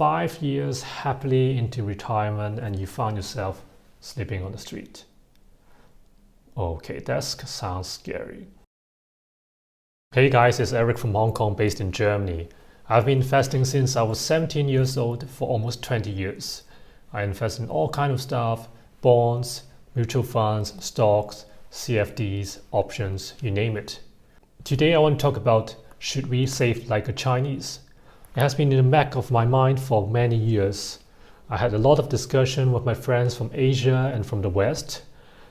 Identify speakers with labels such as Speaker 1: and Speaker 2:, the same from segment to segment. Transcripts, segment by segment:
Speaker 1: 5 years happily into retirement and you found yourself sleeping on the street. Okay, that sounds scary. Hey guys, it's Eric from Hong Kong based in Germany. I've been investing since I was 17 years old for almost 20 years. I invest in all kinds of stuff, bonds, mutual funds, stocks, CFDs, options, you name it. Today I want to talk about, should we save like a Chinese? It has been in the back of my mind for many years. I had a lot of discussion with my friends from Asia and from the West.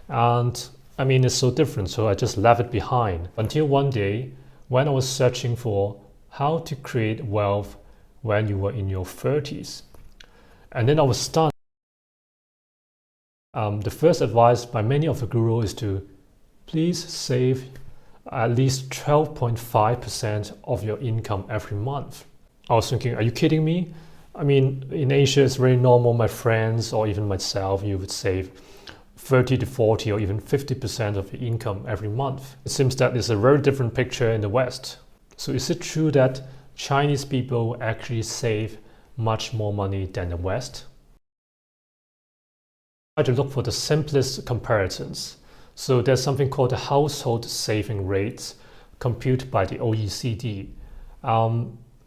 Speaker 1: And I mean, it's so different, so I just left it behind. Until one day, when I was searching for how to create wealth when you were in your 30s. And then I was stunned. The first advice by many of the gurus is to please save at least 12.5% of your income every month. I was thinking, are you kidding me? I mean, in Asia, it's very normal. My friends or even myself, you would save 30 to 40 or even 50% of your income every month. It seems that it's a very different picture in the West. So is it true that Chinese people actually save much more money than the West? I try to look for the simplest comparisons. So there's something called the household saving rates computed by the OECD.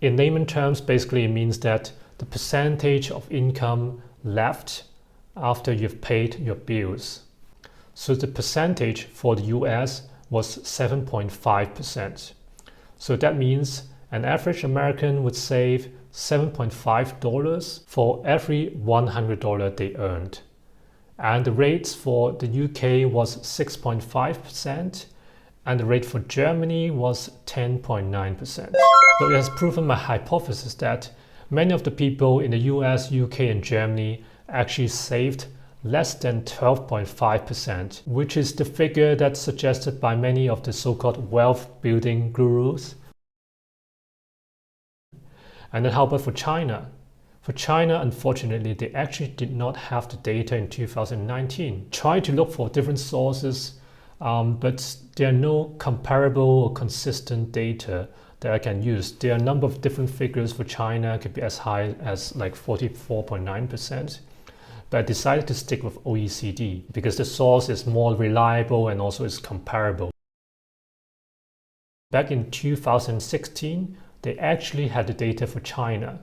Speaker 1: In layman terms, basically it means that the percentage of income left after you've paid your bills. So the percentage for the US was 7.5%. So that means an average American would save $7.5 for every $100 they earned. And the rates for the UK was 6.5% and the rate for Germany was 10.9%. So it has proven my hypothesis that many of the people in the US, UK and Germany actually saved less than 12.5%, which is the figure that's suggested by many of the so-called wealth building gurus. And then how about for China? For China, unfortunately, they actually did not have the data in 2019. Try to look for different sources, but there are no comparable or consistent data that I can use. There are a number of different figures for China, could be as high as like 44.9%. But I decided to stick with OECD because the source is more reliable and also is comparable. Back in 2016, they actually had the data for China.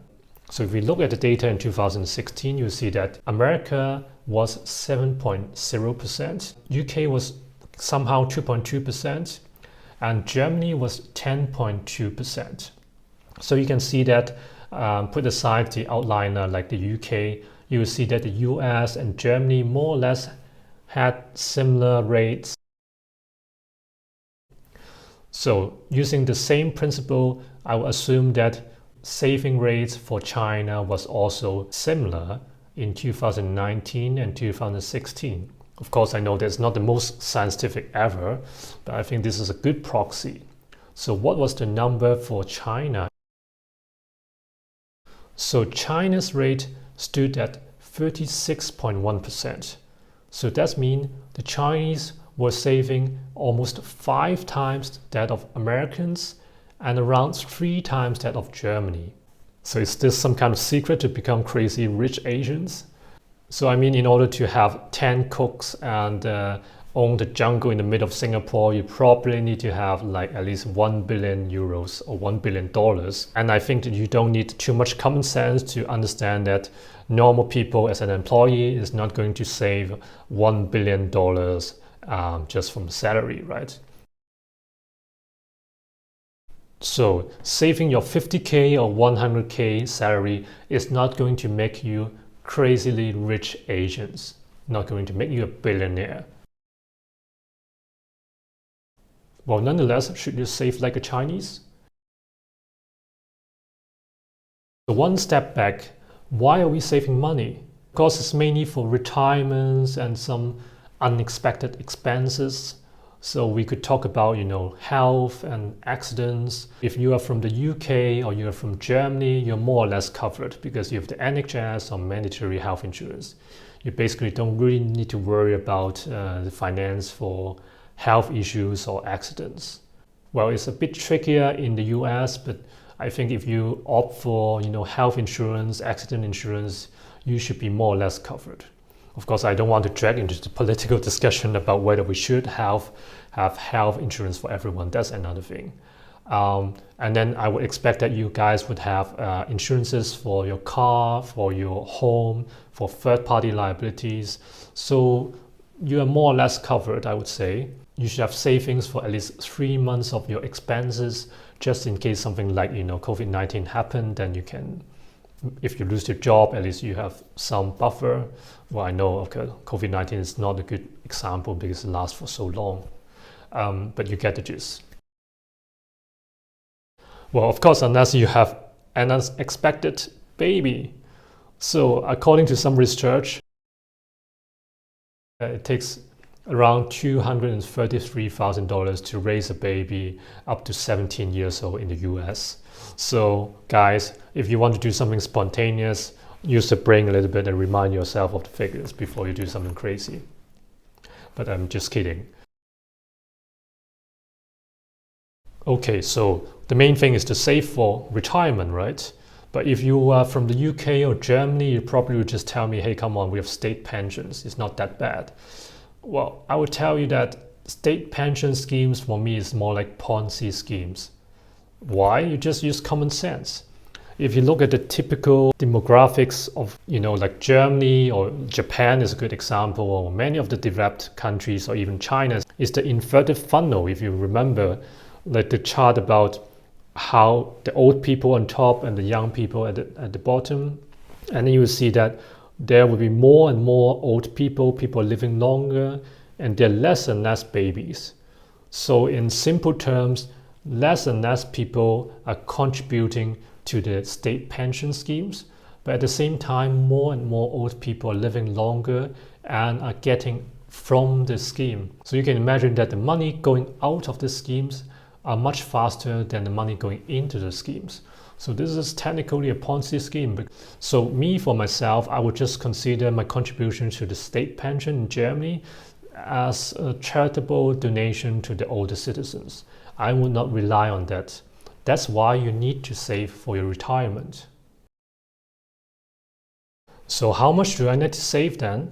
Speaker 1: So if we look at the data in 2016, you see that America was 7.0%, UK was somehow 2.2%, and Germany was 10.2%. So you can see that, put aside the outliner like the UK, you will see that the US and Germany more or less had similar rates. So using the same principle, I will assume that saving rates for China was also similar in 2019 and 2016. Of course, I know that's not the most scientific ever, but I think this is a good proxy. So what was the number for China? So China's rate stood at 36.1%. So that means the Chinese were saving almost 5 times that of Americans and around 3 times that of Germany. So is this some kind of secret to become crazy rich Asians? So I mean, in order to have 10 cooks and own the jungle in the middle of Singapore, you probably need to have like at least 1 billion euros or $1 billion. And I think that you don't need too much common sense to understand that normal people as an employee is not going to save $1 billion just from salary, right? So saving your 50K or 100K salary is not going to make you crazily rich Asians, not going to make you a billionaire. Well, nonetheless, should you save like a Chinese? So one step back, why are we saving money? Because it's mainly for retirements and some unexpected expenses. So we could talk about, health and accidents. If you are from the UK or you're from Germany, you're more or less covered because you have the NHS or mandatory health insurance. You basically don't really need to worry about the finance for health issues or accidents. Well, it's a bit trickier in the US, but I think if you opt for, health insurance, accident insurance, you should be more or less covered. Of course, I don't want to drag into the political discussion about whether we should have health insurance for everyone. That's another thing. And then I would expect that you guys would have insurances for your car, for your home, for third-party liabilities. So you are more or less covered, I would say. You should have savings for at least 3 months of your expenses, just in case something like, COVID-19 happened, then you can, if you lose your job, at least you have some buffer. Well, I know, okay, COVID-19 is not a good example because it lasts for so long, but you get the gist. Well, of course, unless you have an unexpected baby. So according to some research, it takes around $233,000 to raise a baby up to 17 years old in the US. So guys, if you want to do something spontaneous, use the brain a little bit and remind yourself of the figures before you do something crazy. But I'm just kidding. Okay, so the main thing is to save for retirement, right? But if you are from the UK or Germany, you probably would just tell me, hey, come on, we have state pensions. It's not that bad. Well, I would tell you that state pension schemes for me is more like Ponzi schemes. Why? You just use common sense. If you look at the typical demographics of, like Germany or Japan is a good example, or many of the developed countries or even China, is the inverted funnel. If you remember, like the chart about how the old people on top and the young people at the bottom, and then you will see that there will be more and more old people living longer, and there are less and less babies. So in simple terms, less and less people are contributing to the state pension schemes, but at the same time, more and more old people are living longer and are getting from the scheme. So you can imagine that the money going out of the schemes are much faster than the money going into the schemes. So this is technically a Ponzi scheme. So me, for myself, I would just consider my contribution to the state pension in Germany as a charitable donation to the older citizens. I would not rely on that. That's why you need to save for your retirement. So how much do I need to save then?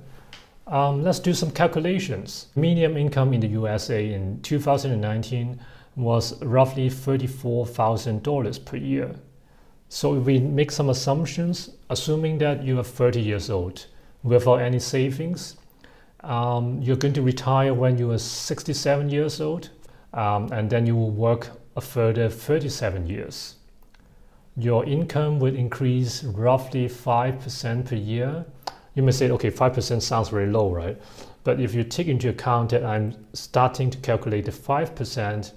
Speaker 1: Let's do some calculations. Median income in the USA in 2019 was roughly $34,000 per year. So if we make some assumptions, assuming that you are 30 years old without any savings, you're going to retire when you are 67 years old, and then you will work a further 37 years. Your income will increase roughly 5% per year. You may say, okay, 5% sounds very low, right? But if you take into account that I'm starting to calculate the 5%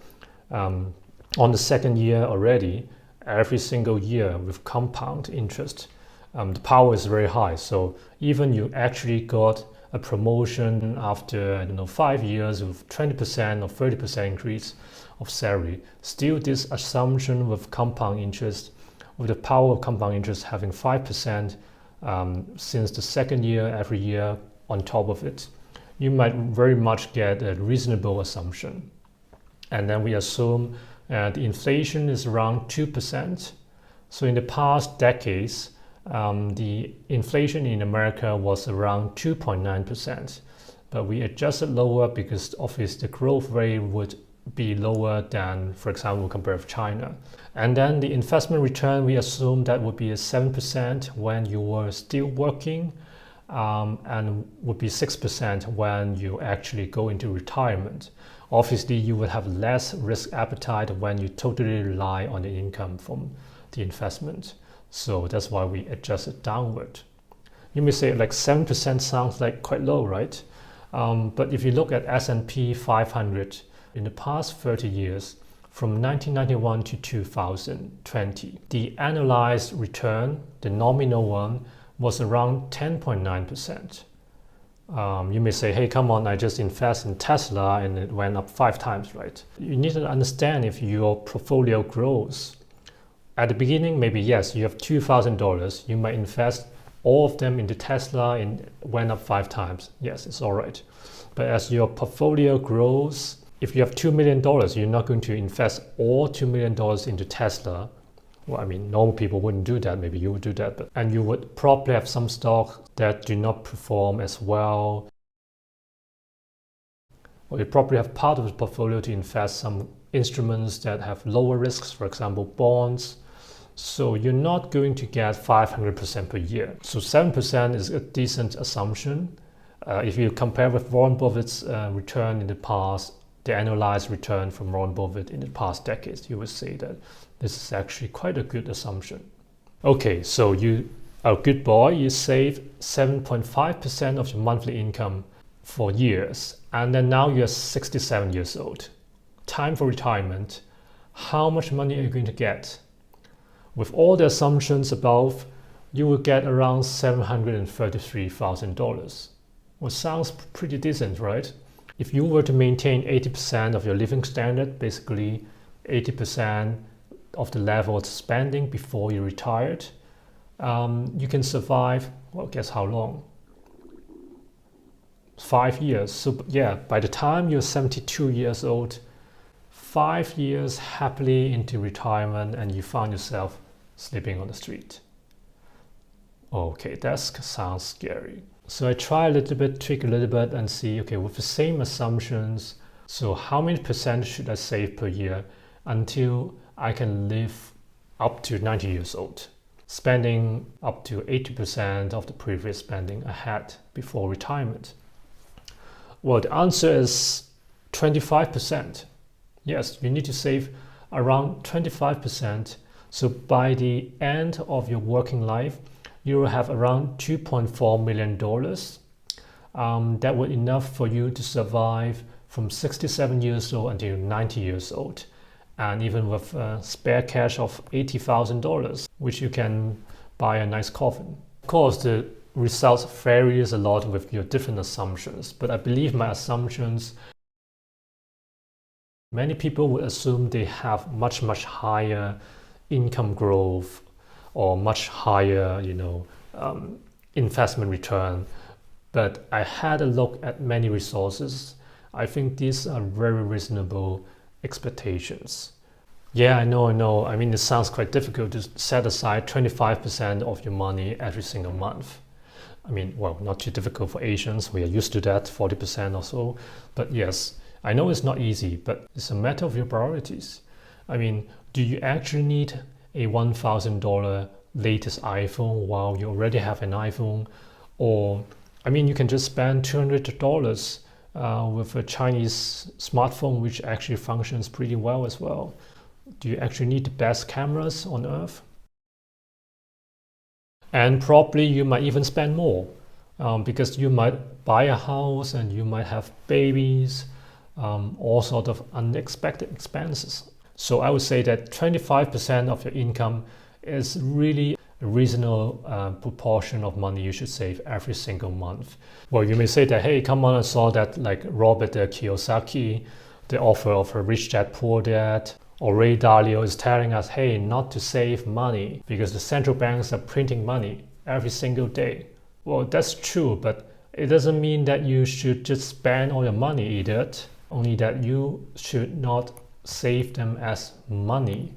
Speaker 1: on the second year already, every single year with compound interest, the power is very high. So even you actually got a promotion after 5 years with 20% or 30% increase of salary, still this assumption with compound interest, with the power of compound interest having 5% since the second year every year on top of it, you might very much get a reasonable assumption. And then we assume the inflation is around 2%. So in the past decades, the inflation in America was around 2.9%, but we adjusted lower because obviously the growth rate would be lower than, for example, compared with China. And then the investment return, we assume that would be a 7% when you were still working, and would be 6% when you actually go into retirement. Obviously, you would have less risk appetite when you totally rely on the income from the investment. So that's why we adjust it downward. You may say like 7% sounds like quite low, right? But if you look at S&P 500 in the past 30 years, from 1991 to 2020, the annualized return, the nominal one, was around 10.9%. You may say, hey, come on, I just invest in Tesla and it went up 5 times, right? You need to understand if your portfolio grows. At the beginning, maybe yes, you have $2,000. You might invest all of them into Tesla and it went up 5 times. Yes, it's all right. But as your portfolio grows, if you have $2 million, you're not going to invest all $2 million into Tesla Well, I mean, normal people wouldn't do that. Maybe you would do that, and you would probably have some stocks that do not perform as well. Or you probably have part of the portfolio to invest some instruments that have lower risks, for example, bonds. So you're not going to get 500% per year. So 7% is a decent assumption. If you compare with Warren Buffett's return in the past, the annualized return from Warren Buffett in the past decades, you would say that this is actually quite a good assumption. Okay, so you are a good boy, you save 7.5% of your monthly income for years, and then now you're 67 years old. Time for retirement. How much money are you going to get? With all the assumptions above, you will get around $733,000. Well, sounds pretty decent, right? If you were to maintain 80% of your living standard, basically 80% of the level of spending before you retired, you can survive, well, guess how long? 5 years. So yeah, by the time you're 72 years old, 5 years happily into retirement, and you find yourself sleeping on the street. Okay, that sounds scary. So I try a little bit, tweak a little bit, and see, okay, with the same assumptions, so how many percent should I save per year until I can live up to 90 years old, spending up to 80% of the previous spending I had before retirement? Well, the answer is 25%. Yes, you need to save around 25%. So by the end of your working life, you will have around $2.4 million. That would enough for you to survive from 67 years old until 90 years old. And even with spare cash of $80,000, which you can buy a nice coffin. Of course, the results varies a lot with your different assumptions, but I believe my assumptions, many people would assume they have much higher income growth or much higher, investment return. But I had a look at many resources. I think these are very reasonable expectations. Yeah, I know. I mean, it sounds quite difficult to set aside 25% of your money every single month. I mean, well, not too difficult for Asians. We are used to that, 40% or so. But yes, I know it's not easy, but it's a matter of your priorities. I mean, do you actually need a $1,000 latest iPhone while you already have an iPhone? Or, I mean, you can just spend $200 with a Chinese smartphone, which actually functions pretty well as well. Do you actually need the best cameras on earth? And probably you might even spend more because you might buy a house and you might have babies, all sort of unexpected expenses. So I would say that 25% of your income is really a reasonable proportion of money you should save every single month. Well, you may say that, hey, come on, I saw that like Robert Kiyosaki, the author of Rich Dad Poor Dad, or Ray Dalio is telling us, hey, not to save money because the central banks are printing money every single day. Well, that's true, but it doesn't mean that you should just spend all your money, idiot. Only that you should not save them as money.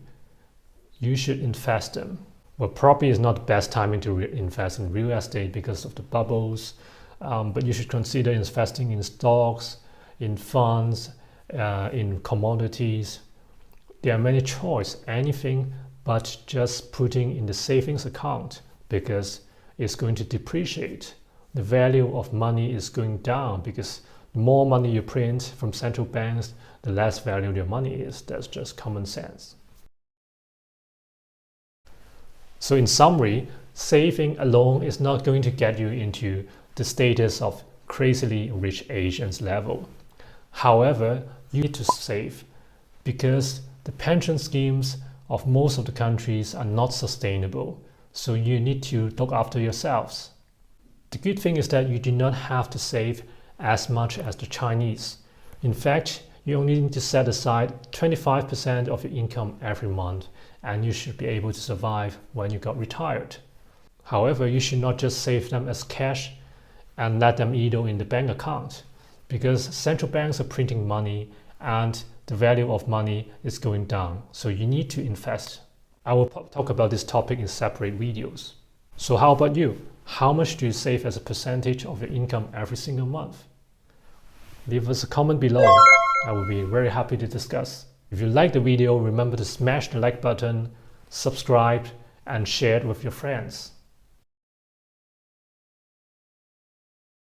Speaker 1: You should invest them. Well, probably is not the best timing to invest in real estate because of the bubbles, but you should consider investing in stocks, in funds, in commodities. There are many choices, anything but just putting in the savings account because it's going to depreciate. The value of money is going down because the more money you print from central banks, the less value your money is. That's just common sense. So in summary, saving alone is not going to get you into the status of crazily rich Asians level. However, you need to save because the pension schemes of most of the countries are not sustainable. So you need to look after yourselves. The good thing is that you do not have to save as much as the Chinese. In fact, you only need to set aside 25% of your income every month, and you should be able to survive when you got retired. However, you should not just save them as cash and let them idle in the bank account, because central banks are printing money and the value of money is going down. So you need to invest. I will talk about this topic in separate videos. So how about you? How much do you save as a percentage of your income every single month? Leave us a comment below. I will be very happy to discuss. If you like the video, remember to smash the like button, subscribe, and share it with your friends.